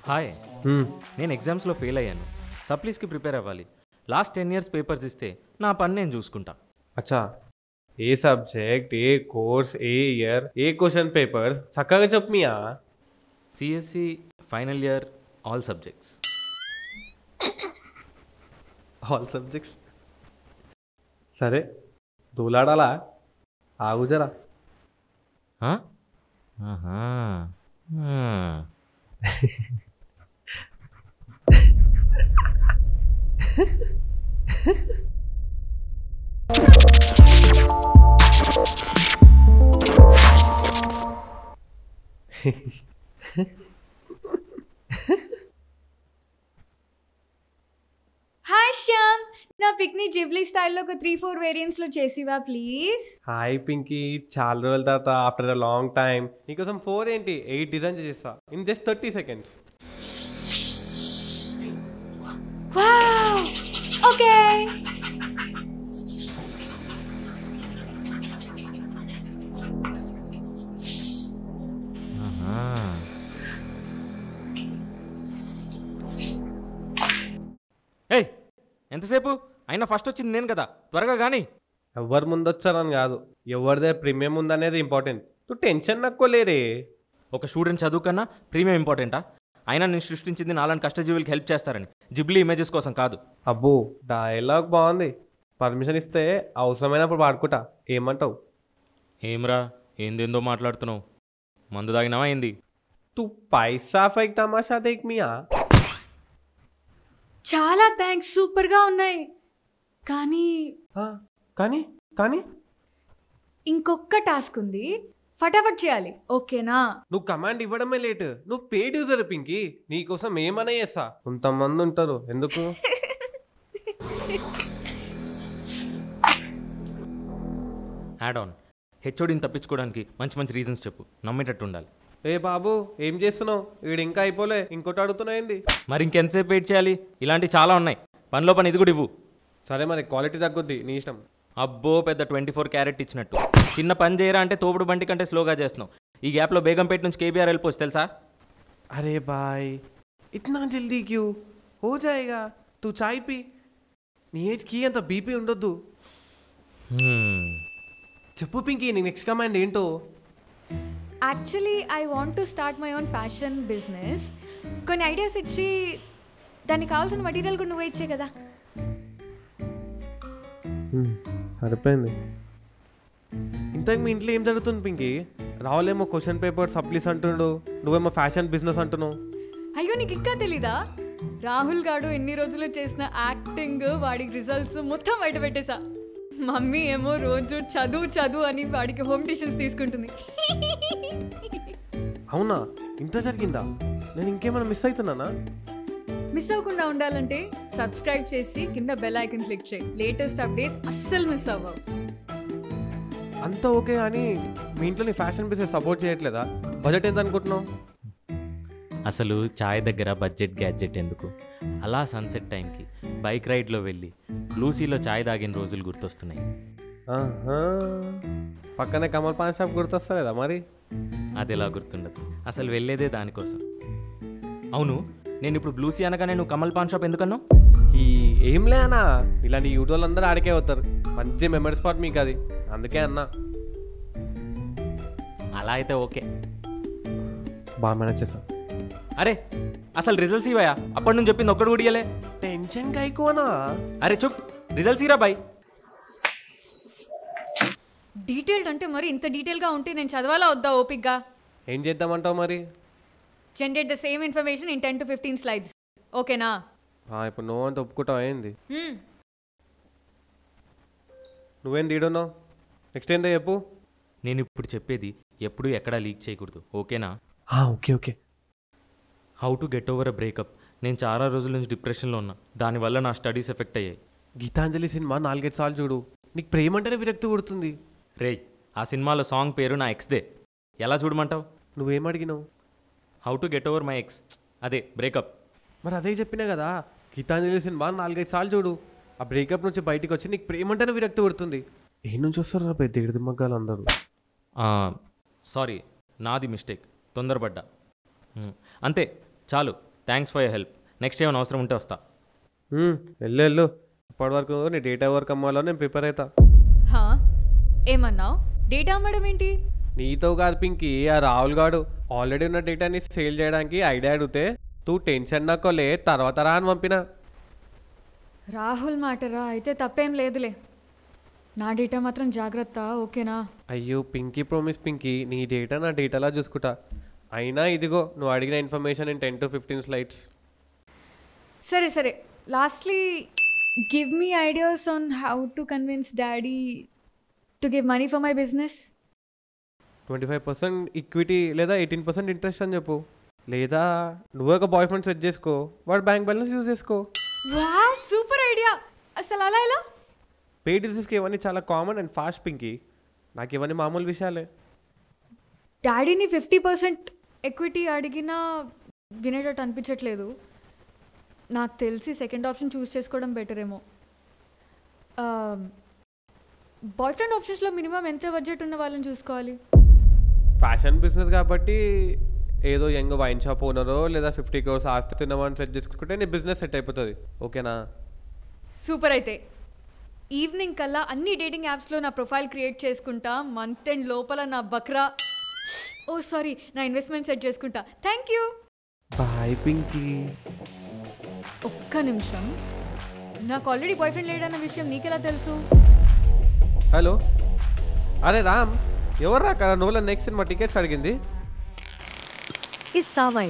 Hi, నేను ఎగ్జామ్స్లో fail అయ్యాను. సప్లీస్కి ప్రిపేర్ అవ్వాలి. లాస్ట్ 10 years పేపర్స్ ఇస్తే నా పని నేను చూసుకుంటా. అచ్చా, ఏ సబ్జెక్ట్, ఏ కోర్స్, ఏ ఇయర్, ఏ క్వశ్చన్ పేపర్ చక్కగా చెప్పు మియా. CSC final year, all subjects. All subjects సరే, దూలాడాలా? ఆగుజరా. హాయ్ శ్యామ్, నా పిక్ని జిబ్లీ స్టైల్లో ఒక 3-4 వేరియంట్స్లో చేసివా ప్లీజ్? హాయ్ పింకీ, చాలా రోజుల తర్వాత ఆఫ్టర్ అ లాంగ్ టైమ్ నీకోసం 4 ఏంటి 8 డిజైన్ చేస్తా in just 30 seconds. Wow, okay. ఏయ్, ఎంతసేపు అయినా? ఫస్ట్ వచ్చింది నేను కదా, త్వరగా కానీ. ఎవరు ముందు వచ్చారని కాదు, ఎవరిదే ప్రీమియం ఉందనేది ఇంపార్టెంట్. నువ్వు టెన్షన్ నక్కోలేరే. ఒక స్టూడెంట్ చదువు కన్నా ప్రీమియం ఇంపార్టెంటా? అయినా నేను సృష్టించింది నాలాంటి కష్టజీవులకి హెల్ప్ చేస్తారని, జిబ్లీ ఇమేజెస్ కోసం కాదు. అబ్బో, డైలాగ్ బాగుంది. పర్మిషన్ ఇస్తే అవసరమైనప్పుడు వాడుకుంటా. ఏమంటావు? ఏమ్రా, ఏందేందో మాట్లాడుతున్నావు? మందు తాగినావా ఏంది? తూ పైసా ఫైక్ తమాషా దేక్ మియా. చాలా థ్యాంక్స్, సూపర్గా ఉన్నాయి. కానీ కానీ కానీ ఇంకొక టాస్క్ ఉంది, ఫటాఫట్ చేయాలి, ఓకేనా? నువ్వు కమాండ్ ఇవ్వడమే లేట్. నువ్వు పేడ్ యూజర్ పింకి, నీకోసం ఏమన్నా చేస్తా. కొంతమంది ఉంటారు ఎందుకు. Add on. హెచ్ఓడిని తప్పించుకోవడానికి మంచి మంచి రీజన్స్ చెప్పు, నమ్మేటట్టు ఉండాలి. ఏ బాబు, ఏం చేస్తున్నావు? వీడు ఇంకా అయిపోలే, ఇంకోటి అడుగుతున్నాయింది. మరి ఇంకెంతసేపు వెయిట్ చేయాలి? ఇలాంటివి చాలా ఉన్నాయి. పనిలో పని ఇది కూడా ఇవ్వు. సరే, మరి క్వాలిటీ తగ్గుద్ది, నీ ఇష్టం. అబ్బో, పెద్ద 24 క్యారెట్ ఇచ్చినట్టు. చిన్న పని చేయరా అంటే తోపుడు బండి కంటే స్లోగా చేస్తున్నావు. ఈ గ్యాప్లో బేగంపేట నుంచి కేబీఆర్ వెళ్ళిపోవచ్చు తెలుసా? అరే బాయ్, ఇట్నా జల్దీ క్యూ హో జాయేగా. తూ చాయ్ పీ. నీ ఏజ్కి అంత బీపీ ఉండొద్దు. చెప్పు పింకీ, నీ నెక్స్ట్ కమాండ్ ఏంటో? Actually I want to start my own fashion business. కొన్ని ఐడియాస్ ఇచ్చి దానికి కావాల్సిన మెటీరియల్ కూడా నువ్వే ఇచ్చే కదా. సరిపోయింది. ఇంతకు మీ ఇంట్లో ఏం జరుగుతుంది పింకీ? రావులేమో క్వశ్చన్ పేపర్ సప్లీస్ అంటున్నాడు, నువ్వేమో ఫ్యాషన్ బిజినెస్ అంటున్నావు. అయ్యో, నీకు ఇంకా తెలీదా? రాహుల్ గాడు ఎన్ని రోజులు చేసిన యాక్టింగ్, వాడికి రిజల్ట్స్ మొత్తం బయట పెట్టేశా. మమ్మీ ఏమో రోజు చదువు చదువు అని వాడికి హోమ్ ట్యూషన్స్ తీసుకుంటుంది. అవునా, ఇంత జరిగిందా? నేను ఇంకేమైనా మిస్ అవుతున్నానా? మిస్ అవ్వకుండా ఉండాలంటే సబ్స్క్రైబ్ చేసి కింద బెల్ ఐకన్ క్లిక్ చేయి. లేటెస్ట్ అప్డేట్స్ అస్సలు మిస్ అవ్వవు. అంతా ఓకే, కానీ మీ ఇంట్లో నీ ఫ్యాషన్ బిజినెస్ సపోర్ట్ చేయట్లేదా? బడ్జెట్ ఎంత అనుకుంటున్నావు? అసలు చాయ్ దగ్గర బడ్జెట్ గ్యాడ్జెట్ ఎందుకు? అలా సన్సెట్ టైంకి బైక్ రైడ్లో వెళ్ళి లూసీలో చాయ్ తాగిన రోజులు గుర్తొస్తున్నాయి. పక్కనే కమల్ పాన్ షాప్ గుర్తొస్తలేదా మరి? అది ఎలా గుర్తుండదు? అసలు వెళ్ళేదే దానికోసం. అవును, నేను ఇప్పుడు బ్లూసీ అనగానే నువ్వు కమల్ పాన్ షాప్ ఎందుకన్నావు? ఈ ఏం లేనా, ఇలాంటి యూట్యూబ్ అందరూ ఆడికే అవుతారు. మంచి మెమరీ స్పాట్ మీకు అది, అందుకే అన్నా. అలా అయితే ఓకే, బాగా మేనేజ్ చేసా. అరే అసలు రిజల్ట్స్ ఇవ్వయా? అప్పటి నుంచి చెప్పింది ఒక్కడు కూడా ఇయ్యలే. టెన్షన్ కైకోనా? అరే చూప్, రిజల్ట్స్ ఇరా బాయ్. డీటెయిల్డ్ అంటే మరి ఇంత డీటెయిల్గా ఉంటే నేను చదవాలా వద్దా ఓపిక్గా? ఏం చేద్దామంటావు మరి? Generate the same information in 10 to 15 slides, ఓకేనా? ఇప్పుడు నువ్వు అంత ఒప్పుకుంటావు ఏంది? నువ్వేం తీడున్నావు? నెక్స్ట్ ఏందో చెప్పు. నేను ఇప్పుడు చెప్పేది ఎప్పుడు ఎక్కడా లీక్ చేయకూడదు, ఓకేనా? Okay okay. How to get over a breakup. నేను చాలా రోజుల నుంచి డిప్రెషన్లో ఉన్నా, దానివల్ల నా స్టడీస్ ఎఫెక్ట్ అయ్యాయి. గీతాంజలి సినిమా 4-5 సార్లు చూడు, నీకు ప్రేమ అంటేనే విరక్తి కొడుతుంది. రేయ్, ఆ సినిమాలో సాంగ్ పేరు నా ఎక్స్దే. ఎలా చూడమంటావు? నువ్వేం అడిగినావు? How to get over my ex, అదే బ్రేకప్. మరి అదే చెప్పినా కదా, గీతాంజలి సినిమా 4-5 సార్లు చూడు, ఆ బ్రేకప్ నుంచి బయటికి వచ్చి నీకు ప్రేమ అంటేనే విరక్తి కొడుతుంది. ఏ నుంచి వస్తారు రా పెద్ద ఎడిది మగ్గాలు అందరూ? సారీ, నాది మిస్టేక్, తొందరపడ్డా. అంతే చాలు, thanks for your help. Next ఏమైనా అవసరం ఉంటే వస్తా. వెళ్ళు అప్పటి వరకు నీ డేటా వర్క్ అమ్మాలో నేను ప్రిపేర్ అవుతా. హా ఏమన్నావు? డేటా అమ్మడం ఏంటి? నీతో కాదు పింకీ, ఆ రాహుల్ గాడు ఆల్రెడీ ఉన్న డేటాని సేల్ చేయడానికి ఐడియా అడిగితే తూ టెన్షన్ నాకోలే తర్వాత రా అని పంపిన. రాహుల్ మాటరా? అయితే తప్పేం లేదులే. నా డేటా మాత్రం జాగ్రత్త, ఓకేనా? అయ్యో పింకీ ప్రామిస్ పింకీ, నీ డేటా నా డేటాలా చూసుకుంటా. అయినా ఇదిగో నువ్వు అడిగిన ఇన్ఫర్మేషన్ ఇన్ 10 to 15 slides. సరే సరే, lastly give me ideas on how to convince daddy to give money for my business. 25% equity లేదా 18% ఇంట్రెస్ట్ అని చెప్పు. లేదా నువ్వే ఒక బాయ్ ఫ్రెండ్ సెట్ చేసుకో, వాడు బ్యాంక్ బ్యాలెన్స్ యూజ్ చేసుకో. వా సూపర్ ఐడియా. అసలు అలా ఎలా? పెయిడ్ రిస్క్ ఇవన్నీ చాలా కామన్ అండ్ ఫాస్ట్ పింకీ. నాకు ఇవన్నీ మామూలు విషయాలే. డాడీని 50% ఎక్విటీ అడిగినా వినేటట్టు అనిపించట్లేదు. నాకు తెలిసి సెకండ్ ఆప్షన్ చూస్ చేసుకోవడం బెటర్ ఏమో. బాయ్ ఫ్రెండ్ ఆప్షన్స్లో మినిమం ఎంత బడ్జెట్ ఉన్న వాళ్ళని చూసుకోవాలి? ఫ్యాషన్ బిజినెస్ కాబట్టి ఏదో యంగ్ వైన్ షాప్ ఓనరో లేదా 50 crores ఆస్తి తిన్నవాడిని సెట్ చేసుకుంటే నీ బిజినెస్ సెట్ అయిపోతుంది. ఓకేనా? సూపర్. అయితే ఈవినింగ్ కల్లా అన్ని డేటింగ్ యాప్స్లో నా ప్రొఫైల్ క్రియేట్ చేసుకుంటా. మంత్ ఎండ్ లోపల నా బక్రా నా ఇన్వెస్ట్మెంట్ సెట్ చేసుకుంటా. Thank you. బాయ్ పింకీ. ఒక్క నిమిషం, నాకు ఆల్రెడీ బాయ్ ఫ్రెండ్ లేడన్న విషయం నీకెలా తెలుసు? హలో, అరే రామ్, ఎవరు అక్కడ నోలా నెక్స్ట్ సినిమా టికెట్స్ అడిగింది? Is Sawai.